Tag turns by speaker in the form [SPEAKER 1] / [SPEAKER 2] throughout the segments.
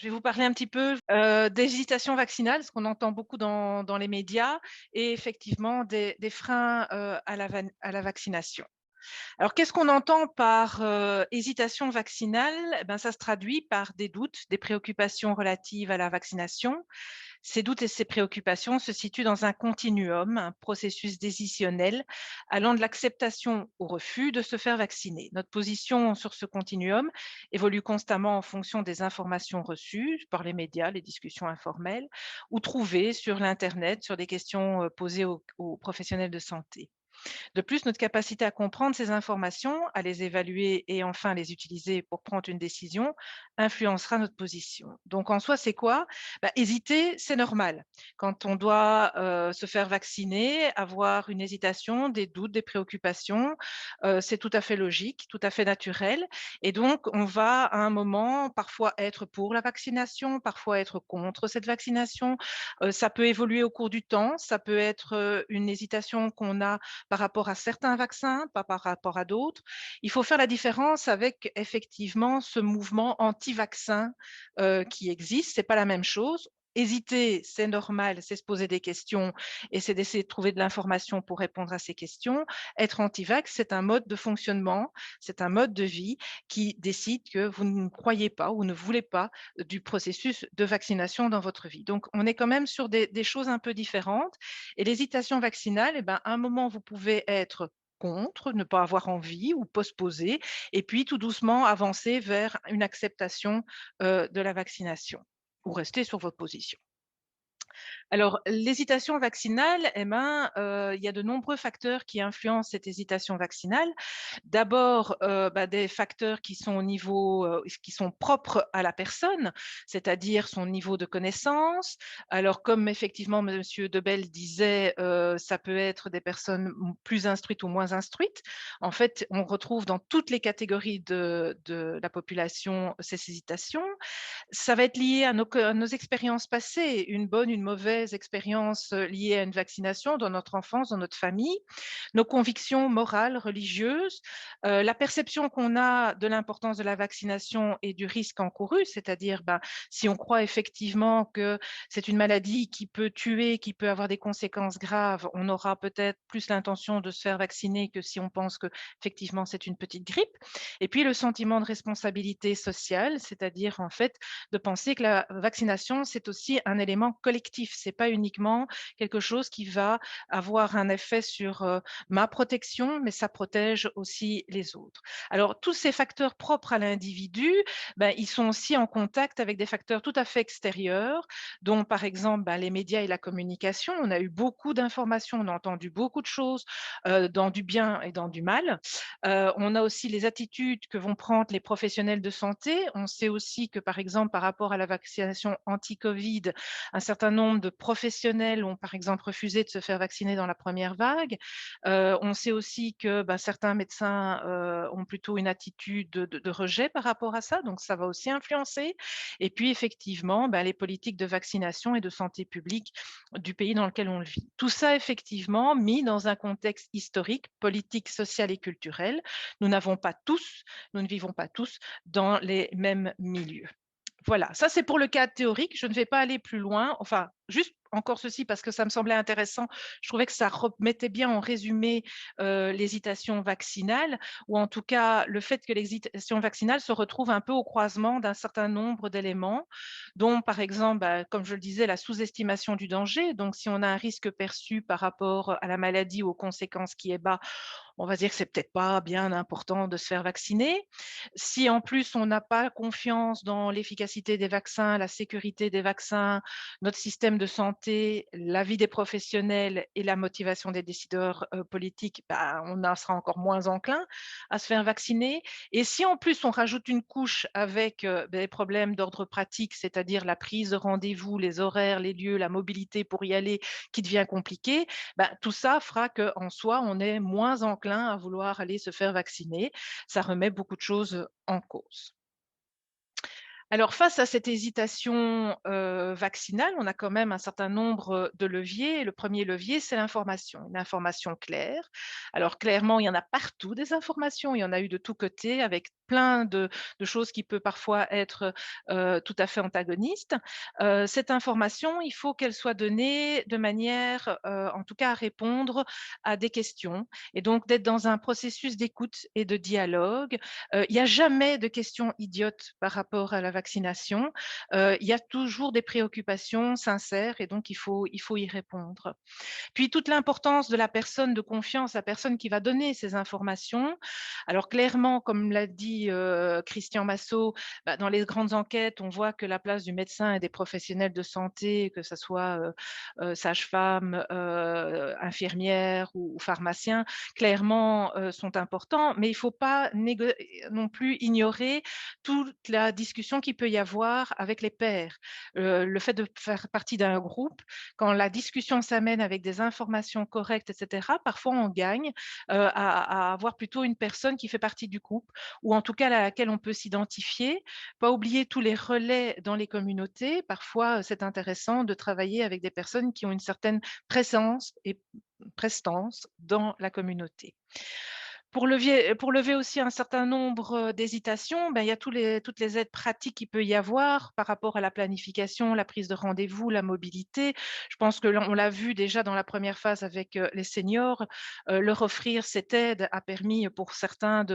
[SPEAKER 1] Je vais vous parler un petit peu, d'hésitation vaccinale, ce qu'on entend beaucoup dans les médias et effectivement des freins, à la vaccination. Alors qu'est-ce qu'on entend par, hésitation vaccinale? Eh ben, ça se traduit par des doutes, des préoccupations relatives à la vaccination. Ces doutes et ces préoccupations se situent dans un continuum, un processus décisionnel allant de l'acceptation au refus de se faire vacciner. Notre position sur ce continuum évolue constamment en fonction des informations reçues par les médias, les discussions informelles ou trouvées sur l'internet sur des questions, posées aux professionnels de santé. De plus, notre capacité à comprendre ces informations, à les évaluer et enfin les utiliser pour prendre une décision influencera notre position. Donc en soi, c'est quoi? Bah, hésiter, c'est normal. Quand on doit se faire vacciner, avoir une hésitation, des doutes, des préoccupations, c'est tout à fait logique, tout à fait naturel. Et donc, on va à un moment parfois être pour la vaccination, parfois être contre cette vaccination. Ça peut évoluer au cours du temps, ça peut être une hésitation qu'on a par rapport à certains vaccins, pas par rapport à d'autres. Il faut faire la différence avec effectivement ce mouvement anti-vaccin, qui existe, c'est pas la même chose. Hésiter, c'est normal, c'est se poser des questions et c'est d'essayer de trouver de l'information pour répondre à ces questions. Être anti-vax, c'est un mode de fonctionnement, c'est un mode de vie qui décide que vous ne croyez pas ou ne voulez pas du processus de vaccination dans votre vie. Donc on est quand même sur des choses un peu différentes et l'hésitation vaccinale, eh ben, à un moment, vous pouvez être contre, ne pas avoir envie ou postposer et puis tout doucement avancer vers une acceptation, de la vaccination ou rester sur votre position. Alors, l'hésitation vaccinale, eh ben, il y a de nombreux facteurs qui influencent cette hésitation vaccinale. D'abord, bah, des facteurs qui sont au niveau, qui sont propres à la personne, c'est-à-dire son niveau de connaissance. Alors comme effectivement monsieur Debelle disait, ça peut être des personnes plus instruites ou moins instruites. En fait, on retrouve dans toutes les catégories de la population ces hésitations. Ça va être lié à nos expériences passées, une bonne, une mauvaise expérience, liée à une vaccination dans notre enfance, dans notre famille, nos convictions morales, religieuses, la perception qu'on a de l'importance de la vaccination et du risque encouru, c'est-à-dire, ben, si on croit effectivement que c'est une maladie qui peut tuer, qui peut avoir des conséquences graves, on aura peut-être plus l'intention de se faire vacciner que si on pense qu'effectivement c'est une petite grippe. Et puis le sentiment de responsabilité sociale, c'est-à-dire en fait de penser que la vaccination, c'est aussi un élément collectif. C'est pas uniquement quelque chose qui va avoir un effet sur ma protection, mais ça protège aussi les autres. Alors, tous ces facteurs propres à l'individu, ben, ils sont aussi en contact avec des facteurs tout à fait extérieurs, dont par exemple ben, les médias et la communication. On a eu beaucoup d'informations, on a entendu beaucoup de choses dans du bien et dans du mal. On a aussi les attitudes que vont prendre les professionnels de santé. On sait aussi que, par exemple, par rapport à la vaccination anti-Covid, un certain nombre de professionnels ont, par exemple, refusé de se faire vacciner dans la première vague. On sait aussi que bah, certains médecins ont plutôt une attitude de rejet par rapport à ça, donc ça va aussi influencer. Et puis, effectivement, bah, les politiques de vaccination et de santé publique du pays dans lequel on le vit. Tout ça, effectivement, mis dans un contexte historique, politique, social et culturel. Nous n'avons pas tous, nous ne vivons pas tous dans les mêmes milieux. Voilà, ça c'est pour le cadre théorique. Je ne vais pas aller plus loin. Enfin, juste encore ceci parce que ça me semblait intéressant. Je trouvais que ça remettait bien en résumé l'hésitation vaccinale, ou en tout cas le fait que l'hésitation vaccinale se retrouve un peu au croisement d'un certain nombre d'éléments, dont par exemple, bah, comme je le disais, la sous-estimation du danger. Donc, si on a un risque perçu par rapport à la maladie ou aux conséquences qui est bas, on va dire que c'est peut-être pas bien important de se faire vacciner. Si en plus on n'a pas confiance dans l'efficacité des vaccins, la sécurité des vaccins, notre système de santé, l'avis des professionnels et la motivation des décideurs politiques, bah, on en sera encore moins enclin à se faire vacciner. Et si en plus on rajoute une couche avec des problèmes d'ordre pratique, c'est-à-dire la prise de rendez-vous, les horaires, les lieux, la mobilité pour y aller qui devient compliquée, bah, tout ça fera qu'en soi, on est moins enclin à vouloir aller se faire vacciner. Ça remet beaucoup de choses en cause. Alors face à cette hésitation, vaccinale, on a quand même un certain nombre, de leviers et le premier levier, c'est l'information. Une information claire. Alors clairement, il y en a partout des informations, il y en a eu de tous côtés avec plein de choses qui peut parfois être, tout à fait antagonistes. Cette information, il faut qu'elle soit donnée de manière, en tout cas à répondre à des questions et donc d'être dans un processus d'écoute et de dialogue. Il y a jamais de questions idiotes par rapport à la vaccination. Il y a toujours des préoccupations sincères et donc il faut y répondre. Puis toute l'importance de la personne de confiance, la personne qui va donner ces informations. Alors clairement, comme l'a dit, Christian Massot, bah, dans les grandes enquêtes, on voit que la place du médecin et des professionnels de santé, que ça soit, sage-femme, infirmière ou pharmacien, clairement, sont importants. Mais il ne faut pas non plus ignorer toute la discussion qu'il peut y avoir avec les pairs. Le fait de faire partie d'un groupe, quand la discussion s'amène avec des informations correctes et cetera, parfois on gagne, à avoir plutôt une personne qui fait partie du groupe ou en tout cas à laquelle on peut s'identifier. Pas oublier tous les relais dans les communautés. Parfois, c'est intéressant de travailler avec des personnes qui ont une certaine présence et prestance dans la communauté. Pour lever aussi un certain nombre, d'hésitations, ben, il y a toutes les aides pratiques qu'il peut y avoir par rapport à la planification, la prise de rendez-vous, la mobilité. Je pense que l'on l'a vu déjà dans la première phase avec, les seniors, leur offrir cette aide a permis pour certains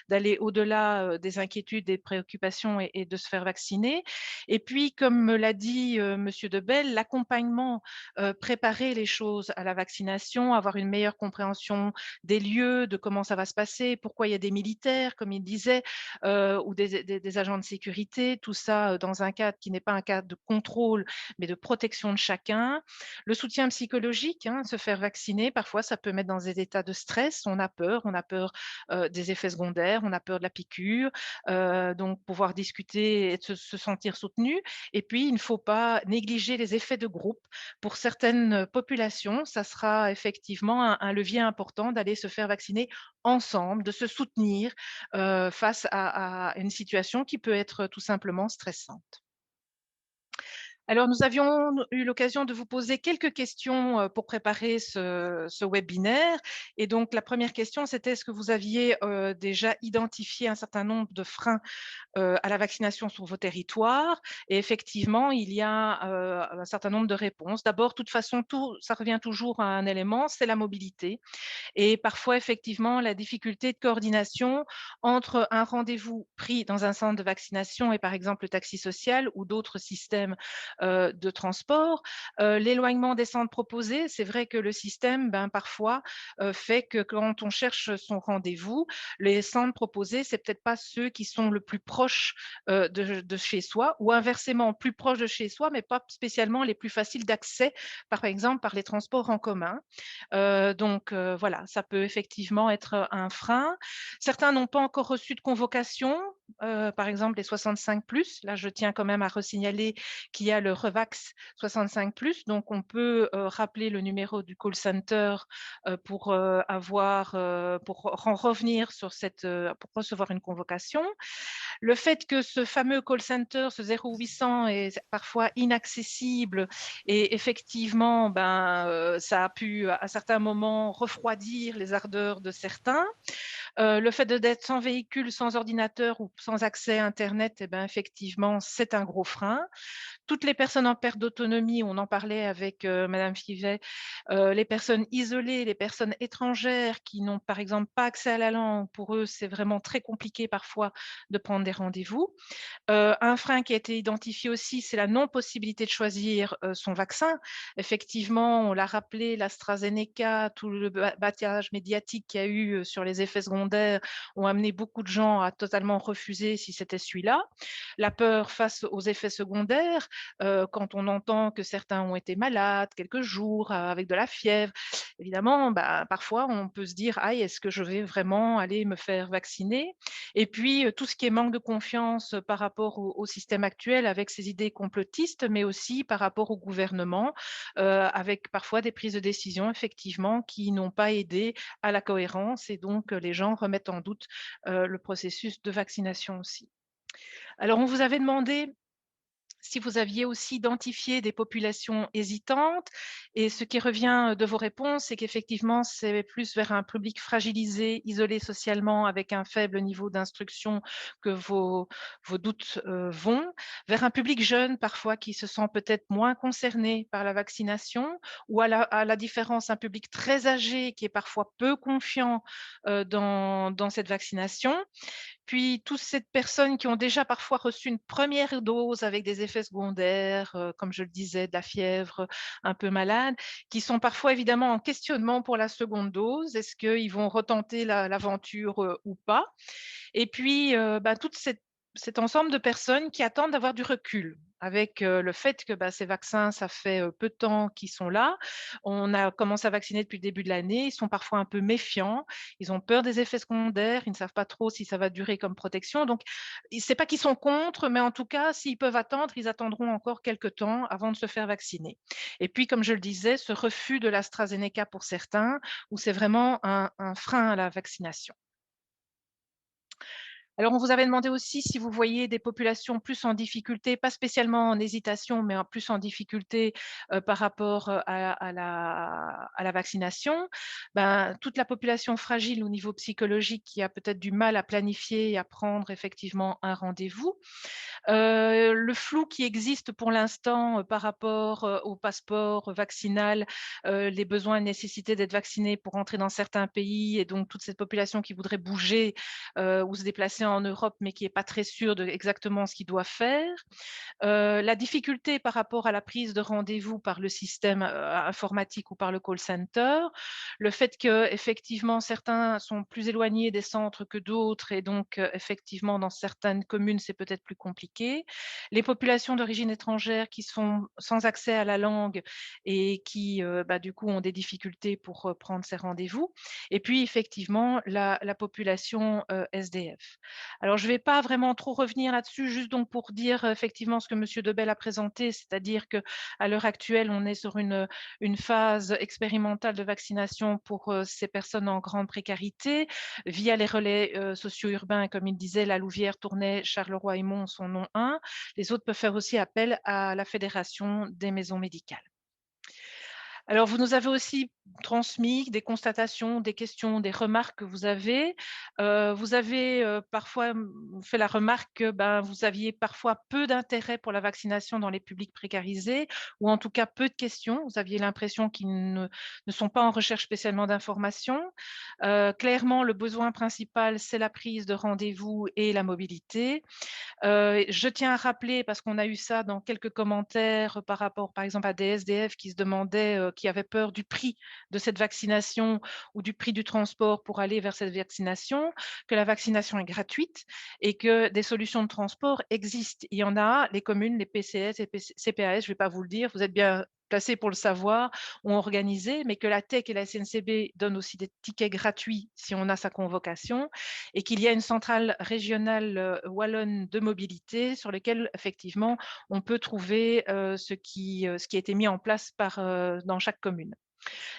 [SPEAKER 1] d'aller au-delà, des inquiétudes, des préoccupations et de se faire vacciner. Et puis comme me l'a dit, monsieur Debelle, l'accompagnement, préparer les choses à la vaccination, avoir une meilleure compréhension des lieux, de comment ça va se passer, pourquoi il y a des militaires, comme il disait, ou des agents de sécurité, tout ça dans un cadre qui n'est pas un cadre de contrôle, mais de protection de chacun. Le soutien psychologique, hein, se faire vacciner, parfois ça peut mettre dans des états de stress, on a peur des effets secondaires, on a peur de la piqûre, donc pouvoir discuter et de se sentir soutenu. Et puis, il ne faut pas négliger les effets de groupe. Pour certaines populations, ça sera effectivement un levier important d'aller se faire vacciner ensemble, de se soutenir, face à une situation qui peut être tout simplement stressante. Alors, nous avions eu l'occasion de vous poser quelques questions, pour préparer ce webinaire et donc la première question, c'était est-ce que vous aviez, déjà identifié un certain nombre de freins à la vaccination sur vos territoires et effectivement, il y a, un certain nombre de réponses. D'abord, de toute façon, tout ça revient toujours à un élément, c'est la mobilité et parfois effectivement la difficulté de coordination entre un rendez-vous pris dans un centre de vaccination et par exemple le taxi social ou d'autres systèmes, de transport. L'éloignement des centres proposés, c'est vrai que le système, ben, parfois, fait que quand on cherche son rendez-vous, les centres proposés, c'est peut-être pas ceux qui sont le plus proches, de chez soi ou inversement plus proches de chez soi, mais pas spécialement les plus faciles d'accès, par exemple par les transports en commun. Donc voilà, ça peut effectivement être un frein. Certains n'ont pas encore reçu de convocation, par exemple les 65+. Là, je tiens quand même à resignaler qu'il y a le Revax 65+, donc on peut, rappeler le numéro du call center, pour, pour en revenir sur pour recevoir une convocation. Le fait que ce fameux call center, ce 0800 est parfois inaccessible et effectivement, ben, ça a pu à certains moments refroidir les ardeurs de certains. Le fait d'être sans véhicule, sans ordinateur ou sans accès à internet et ben, effectivement, c'est un gros frein. Toutes les personnes en perte d'autonomie, on en parlait avec, madame Fivet, les personnes isolées, les personnes étrangères qui n'ont par exemple pas accès à la langue, pour eux, c'est vraiment très compliqué parfois de prendre des rendez-vous. Un frein qui a été identifié aussi, c'est la non-possibilité de choisir, son vaccin. Effectivement, on l'a rappelé, l'AstraZeneca, tout le battage médiatique qu'il y a eu, sur les effets secondaires ont amené beaucoup de gens à totalement refuser si c'était celui-là. La peur face aux effets secondaires, quand on entend que certains ont été malades quelques jours, avec de la fièvre, évidemment, bah, parfois on peut se dire: «Aïe, est-ce que je vais vraiment aller me faire vacciner?» Et puis, tout ce qui est manque de confiance, par rapport au système actuel avec ses idées complotistes, mais aussi par rapport au gouvernement, avec parfois des prises de décision effectivement qui n'ont pas aidé à la cohérence et donc, les gens remettent en doute, le processus de vaccination aussi. Alors on vous avait demandé si vous aviez aussi identifié des populations hésitantes et ce qui revient de vos réponses, c'est qu'effectivement, c'est plus vers un public fragilisé, isolé socialement, avec un faible niveau d'instruction que vos doutes, vont, vers un public jeune parfois qui se sent peut-être moins concerné par la vaccination ou à la différence, un public très âgé qui est parfois peu confiant, dans cette vaccination. Puis toutes ces personnes qui ont déjà parfois reçu une première dose avec des effets secondaires, comme je le disais, de la fièvre, un peu malade, qui sont parfois évidemment en questionnement pour la seconde dose. Est-ce qu'ils vont retenter l'aventure, ou pas? Et puis, toute cet ensemble de personnes qui attendent d'avoir du recul avec, le fait que, ces vaccins, ça fait, peu de temps qu'ils sont là. On a commencé à vacciner depuis le début de l'année. Ils sont parfois un peu méfiants. Ils ont peur des effets secondaires. Ils ne savent pas trop si ça va durer comme protection. Donc, c'est pas qu'ils sont contre, mais en tout cas, s'ils peuvent attendre, ils attendront encore quelque temps avant de se faire vacciner. Et puis, comme je le disais, ce refus de l'AstraZeneca pour certains, où c'est vraiment un frein à la vaccination. Alors, on vous avait demandé aussi si vous voyez des populations plus en difficulté, pas spécialement en hésitation, mais en plus en difficulté, par rapport, à la vaccination. Toute la population fragile au niveau psychologique qui a peut-être du mal à planifier et à prendre effectivement un rendez-vous. Le flou qui existe pour l'instant, par rapport, au passeport vaccinal, les besoins et nécessités d'être vacciné pour entrer dans certains pays et donc toute cette population qui voudrait bouger, ou se déplacer en Europe, mais qui est pas très sûre de exactement ce qu'ils doivent faire. La difficulté par rapport à la prise de rendez-vous par le système, informatique ou par le call center. Le fait qu'effectivement certains sont plus éloignés des centres que d'autres et donc, effectivement dans certaines communes, c'est peut-être plus compliqué. Les populations d'origine étrangère qui sont sans accès à la langue et qui, du coup ont des difficultés pour, prendre ces rendez-vous et puis effectivement la population, SDF. Alors je ne vais pas vraiment trop revenir là-dessus, juste donc pour dire, effectivement ce que monsieur Debelle a présenté, c'est-à-dire qu'à l'heure actuelle, on est sur une phase expérimentale de vaccination pour, ces personnes en grande précarité via les relais, sociaux urbains, comme il disait, La Louvière, Tournai, Charleroi et Mons en ont un. Les autres peuvent faire aussi appel à la Fédération des maisons médicales. Alors, vous nous avez aussi transmis des constatations, des questions, des remarques que vous avez. Vous avez, parfois, fait la remarque que, vous aviez parfois peu d'intérêt pour la vaccination dans les publics précarisés ou en tout cas peu de questions. Vous aviez l'impression qu'ils ne sont pas en recherche spécialement d'informations. Clairement, le besoin principal, c'est la prise de rendez-vous et la mobilité. Je tiens à rappeler, parce qu'on a eu ça dans quelques commentaires par rapport, par exemple, à des SDF qui se demandaient, qui avaient peur du prix de cette vaccination ou du prix du transport pour aller vers cette vaccination, que la vaccination est gratuite et que des solutions de transport existent. Il y en a, les communes, les PCS et CPAS, je ne vais pas vous le dire, vous êtes bien placés pour le savoir, ont organisé, mais que la TEC et la SNCB donnent aussi des tickets gratuits si on a sa convocation et qu'il y a une centrale régionale, wallonne de mobilité sur lequel effectivement on peut trouver, ce qui a été mis en place dans chaque commune.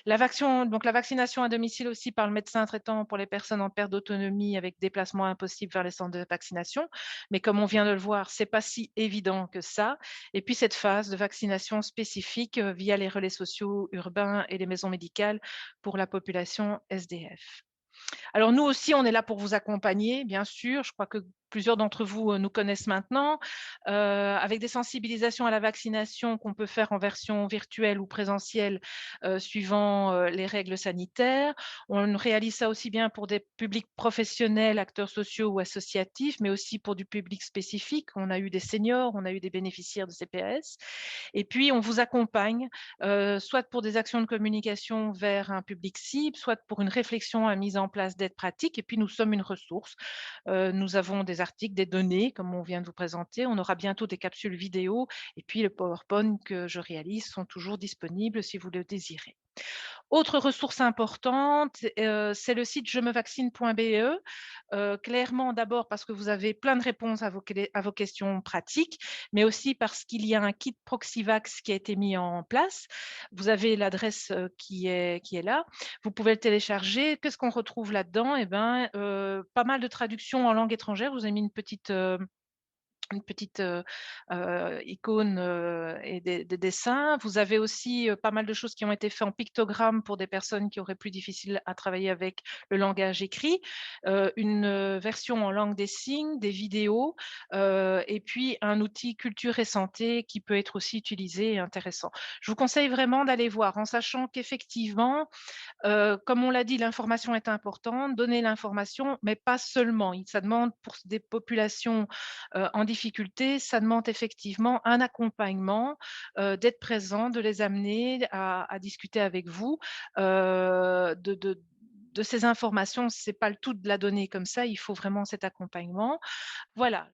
[SPEAKER 1] La vaccination à domicile aussi par le médecin traitant pour les personnes en perte d'autonomie avec déplacement impossible vers les centres de vaccination. Mais comme on vient de le voir, c'est pas si évident que ça. Et puis cette phase de vaccination spécifique, via les relais sociaux urbains et les maisons médicales pour la population SDF. Alors nous aussi, on est là pour vous accompagner, bien sûr. Je crois que plusieurs d'entre vous, nous connaissent maintenant, avec des sensibilisations à la vaccination qu'on peut faire en version virtuelle ou présentielle, suivant, les règles sanitaires. On réalise ça aussi bien pour des publics professionnels, acteurs sociaux ou associatifs, mais aussi pour du public spécifique. On a eu des seniors, on a eu des bénéficiaires de CPAS et puis on vous accompagne, soit pour des actions de communication vers un public cible, soit pour une réflexion à mise en place d'aides pratiques et puis nous sommes une ressource. Nous avons des articles, des données comme on vient de vous présenter. On aura bientôt des capsules vidéo et puis le PowerPoint que je réalise sont toujours disponibles si vous le désirez. Autre ressource importante, c'est le site jemevaccine.be. Clairement d'abord parce que vous avez plein de réponses à vos questions pratiques, mais aussi parce qu'il y a un kit Proxivax qui a été mis en place. Vous avez l'adresse, qui est là. Vous pouvez le télécharger. Qu'est-ce qu'on retrouve là-dedans? Eh ben, pas mal de traductions en langue étrangère. Je vous ai mis une petite, une petite, icône, et des dessins. Vous avez aussi, pas mal de choses qui ont été faits en pictogramme pour des personnes qui auraient plus difficile à travailler avec le langage écrit. Une, version en langue des signes, des vidéos, et puis un outil culture et santé qui peut être aussi utilisé et intéressant. Je vous conseille vraiment d'aller voir en sachant qu'effectivement, comme on l'a dit, l'information est importante, donner l'information, mais pas seulement. Ça demande pour des populations, en difficulté, ça demande effectivement un accompagnement, d'être présent, de les amener à discuter avec vous, de ces informations. C'est pas le tout de la donner comme ça, il faut vraiment cet accompagnement. Voilà,